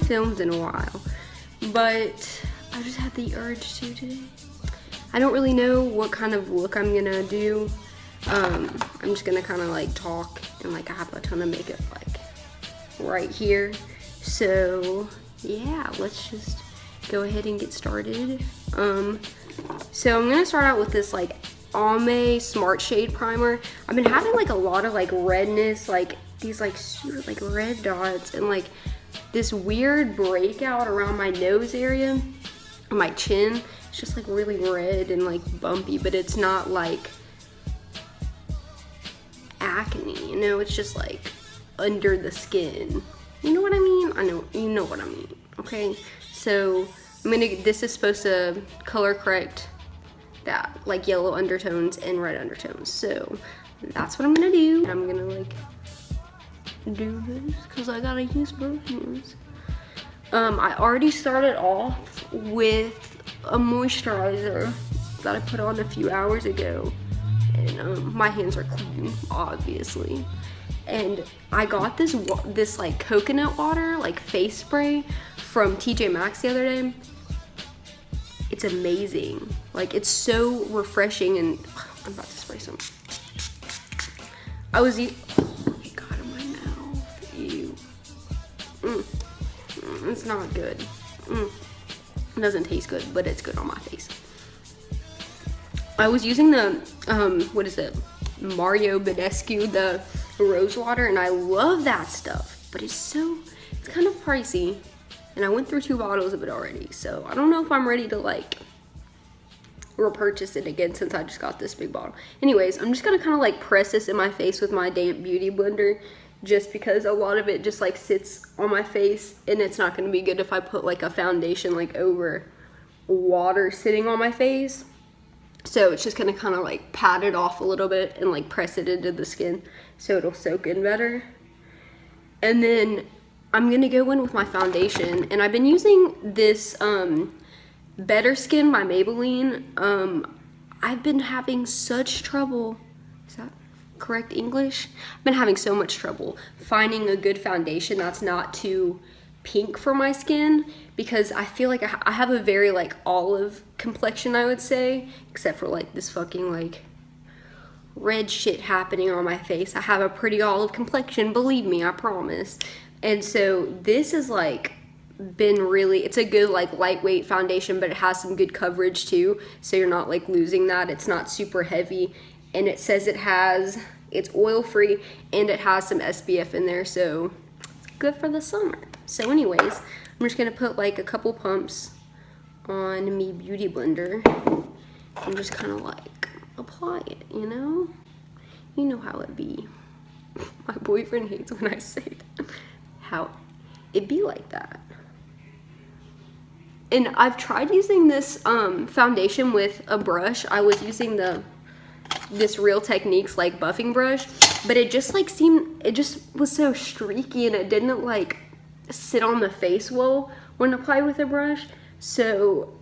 Filmed in a while, but I just had the urge to today. I don't really know what kind of look I'm gonna do. I'm just gonna kind of like talk, and like I have a ton of makeup like right here. So yeah, let's just go ahead and get started. So I'm gonna start out with this like Almay Smart Shade Primer. I've been having like a lot of like redness, like these like super like red dots, and like this weird breakout around my nose area, my chin. It's just like really red and like bumpy, but it's not like acne, you know? It's just like under the skin. You know what I mean? I know, you know what I mean, okay? So this is supposed to color correct that like yellow undertones and red undertones. So that's what I'm gonna do. I'm gonna like do this because I gotta use both hands. I already started off with a moisturizer that I put on a few hours ago, and my hands are clean, obviously. And I got this like coconut water, like face spray from TJ Maxx the other day. It's amazing. Like, it's so refreshing, and I'm about to spray some. Oh my god, in my mouth. Ew. It's not good. It doesn't taste good, but it's good on my face. I was using the, what is it? Mario Badescu, the rose water, and I love that stuff, but it's kind of pricey, and I went through 2 bottles of it already, so I don't know if I'm ready to like repurchase it again since I just got this big bottle. Anyways, I'm just gonna kind of like press this in my face with my damp beauty blender, just because a lot of it just like sits on my face, and it's not gonna be good if I put like a foundation like over water sitting on my face. So it's just gonna kind of like pat it off a little bit and like press it into the skin so it'll soak in better. And then I'm gonna go in with my foundation, and I've been using this Better Skin by Maybelline. I've been having such trouble, is that correct English? I've been having so much trouble finding a good foundation that's not too pink for my skin, because I feel like I have a very like olive complexion, I would say, except for like this fucking like red shit happening on my face. I have a pretty olive complexion, believe me, I promise. And so this is like been really, it's a good like lightweight foundation, but it has some good coverage too, so you're not like losing that. It's not super heavy, and it says it's oil free, and it has some SPF in there, so good for the summer. So anyways, I'm just gonna put like a couple pumps on me beauty blender and just kind of like apply it, you know? You know how it be. My boyfriend hates when I say that. How it be like that. And I've tried using this foundation with a brush. I was using this Real Techniques like buffing brush, but it just like it just was so streaky, and it didn't like sit on the face well when applied with a brush. So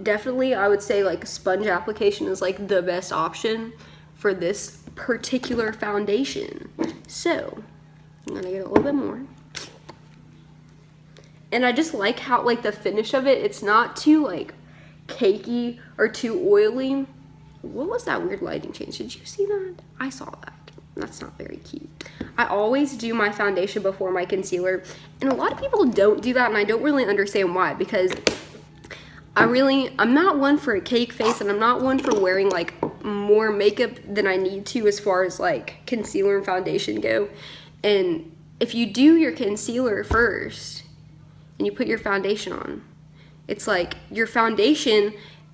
definitely I would say like sponge application is like the best option for this particular foundation. So I'm gonna get a little bit more. And I just like how like the finish of it, it's not too like cakey or too oily. What was that weird lighting change? Did you see that? I saw that. That's not very cute. I always do my foundation before my concealer, and a lot of people don't do that, and I don't really understand why, because I'm not one for a cake face, and I'm not one for wearing like more makeup than I need to as far as like concealer and foundation go. And if you do your concealer first and you put your foundation on, it's like your foundation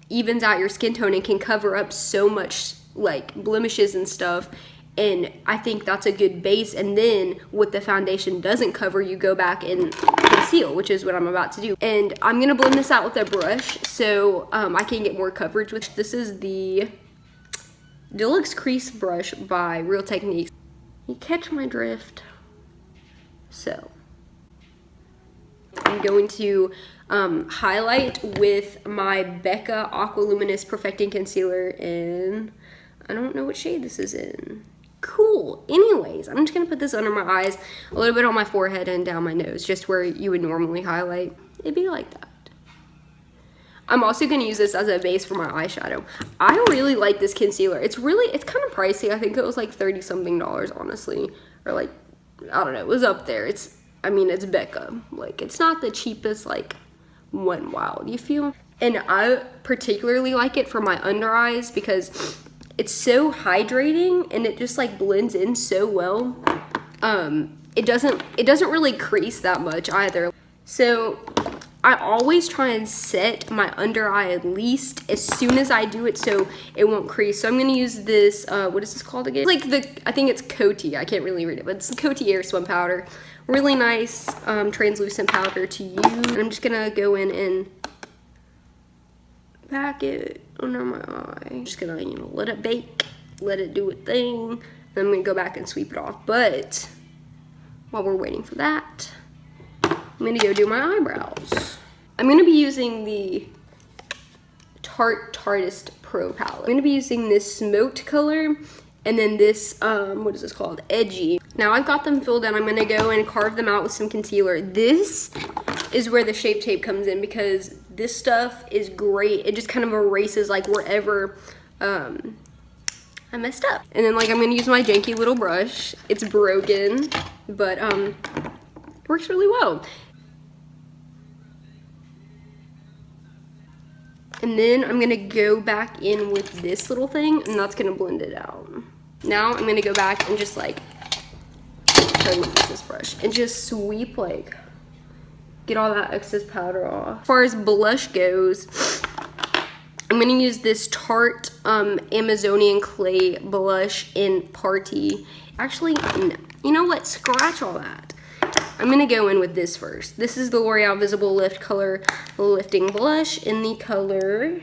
evens out your skin tone and can cover up so much like blemishes and stuff. And I think that's a good base. And then what the foundation doesn't cover, you go back and conceal, which is what I'm about to do. And I'm gonna blend this out with a brush so I can get more coverage. Which this is the Deluxe Crease Brush by Real Techniques. You catch my drift? So I'm going to highlight with my Becca Aqua Luminous Perfecting Concealer in, I don't know what shade this is in. Cool. Anyways, I'm just gonna put this under my eyes, a little bit on my forehead and down my nose, just where you would normally highlight. It'd be like that. I'm also gonna use this as a base for my eyeshadow. I really like this concealer. It's kind of pricey. I think it was like $30 something, honestly. Or like, I don't know, it was up there. I mean, it's Becca. Like, it's not the cheapest, like, Wet n Wild, you feel? And I particularly like it for my under eyes because it's so hydrating and it just like blends in so well. It doesn't really crease that much either. So I always try and set my under eye at least as soon as I do it so it won't crease. So I'm gonna use this, what is this called again? Like I think it's Coty, I can't really read it, but it's the Coty Air Swim Powder. Really nice translucent powder to use. And I'm just gonna go in and pack it under my eye. I'm just gonna, you know, let it bake, let it do its thing. Then I'm gonna go back and sweep it off. But while we're waiting for that, I'm gonna go do my eyebrows. I'm gonna be using the Tartist Pro palette. I'm gonna be using this smoked color and then this, what is this called? Edgy. Now I've got them filled in. I'm gonna go and carve them out with some concealer. This is where the Shape Tape comes in because this stuff is great. It just kind of erases like wherever I messed up. And then like I'm gonna use my janky little brush. It's broken, but it works really well. And then I'm gonna go back in with this little thing and that's gonna blend it out. Now I'm gonna go back and just like, try to use this brush and just sweep like, get all that excess powder off. As far as blush goes, I'm gonna use this Tarte Amazonian Clay blush in Party. Actually, no. You know what? Scratch all that. I'm gonna go in with this first. This is the L'Oreal Visible Lift Color Lifting Blush in the color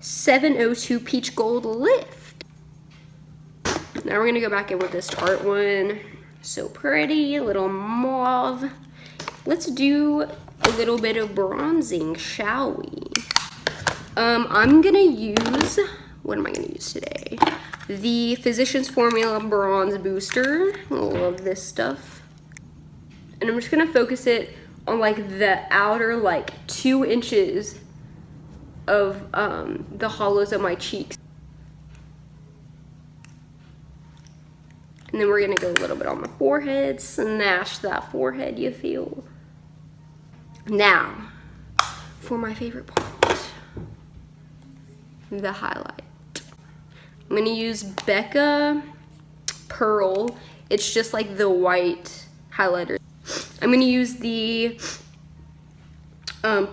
702 Peach Gold Lift. Now we're gonna go back in with this Tarte one. So pretty, a little mauve. Let's do a little bit of bronzing, shall we? I'm gonna use, what am I gonna use today? The Physicians Formula Bronze Booster. I love this stuff. And I'm just gonna focus it on like the outer like 2 inches of the hollows of my cheeks. And then we're gonna go a little bit on the forehead, smash that forehead, you feel. Now, for my favorite part, the highlight. I'm gonna use Becca Pearl. It's just like the white highlighter. I'm gonna use the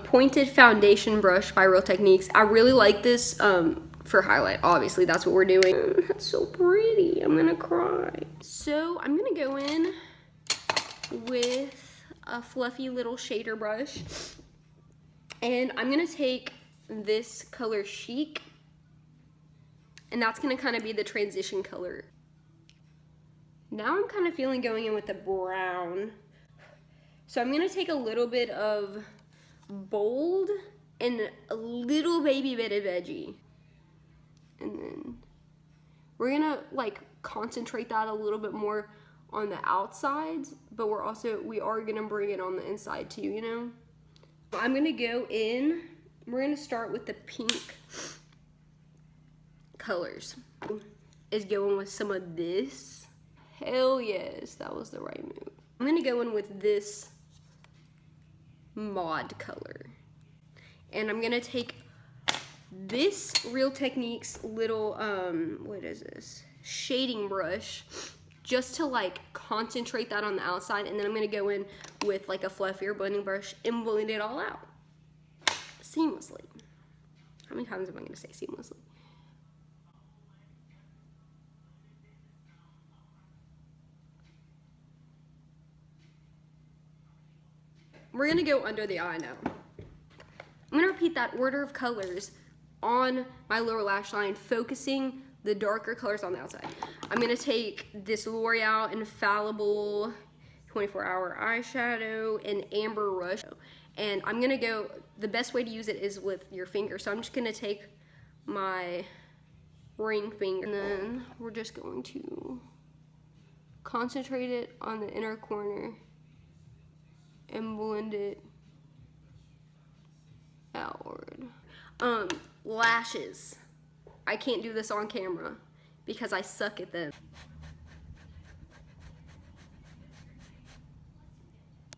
pointed foundation brush by Real Techniques. I really like this for highlight. Obviously, that's what we're doing. That's so pretty. I'm gonna cry. So I'm gonna go in with a fluffy little shader brush. And I'm gonna take this color Chic. And that's gonna kind of be the transition color. Now I'm kind of feeling going in with the brown. So I'm gonna take a little bit of bold and a little baby bit of edgy. And then we're gonna like concentrate that a little bit more on the outsides, but we are gonna bring it on the inside too, you know? I'm gonna go in, we're gonna start with the pink colors. Is going with some of this. Hell yes, that was the right move. I'm gonna go in with this mod color. And I'm gonna take this Real Techniques little, what is this? Shading brush, just to like concentrate that on the outside. And then I'm gonna go in with like a fluffier blending brush and blend it all out seamlessly. How many times am I gonna say seamlessly? We're gonna go under the eye now. I'm gonna repeat that order of colors on my lower lash line, focusing the darker colors on the outside. I'm gonna take this L'Oreal Infallible 24 Hour Eyeshadow, and Amber Rush. And I'm gonna go, the best way to use it is with your finger. So I'm just gonna take my ring finger, and then we're just going to concentrate it on the inner corner and blend it outward. Lashes. I can't do this on camera because I suck at them.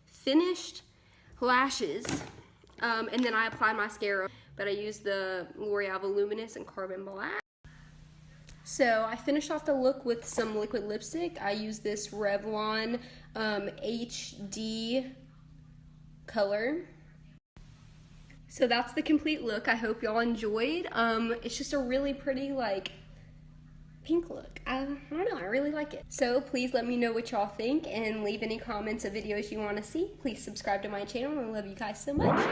Finished lashes, and then I apply mascara, but I use the L'Oreal Voluminous and Carbon Black. So I finished off the look with some liquid lipstick. I use this Revlon HD color. So that's the complete look. I hope y'all enjoyed. It's just a really pretty, like, pink look. I don't know, I really like it. So please let me know what y'all think and leave any comments of videos you want to see. Please subscribe to my channel. I love you guys so much.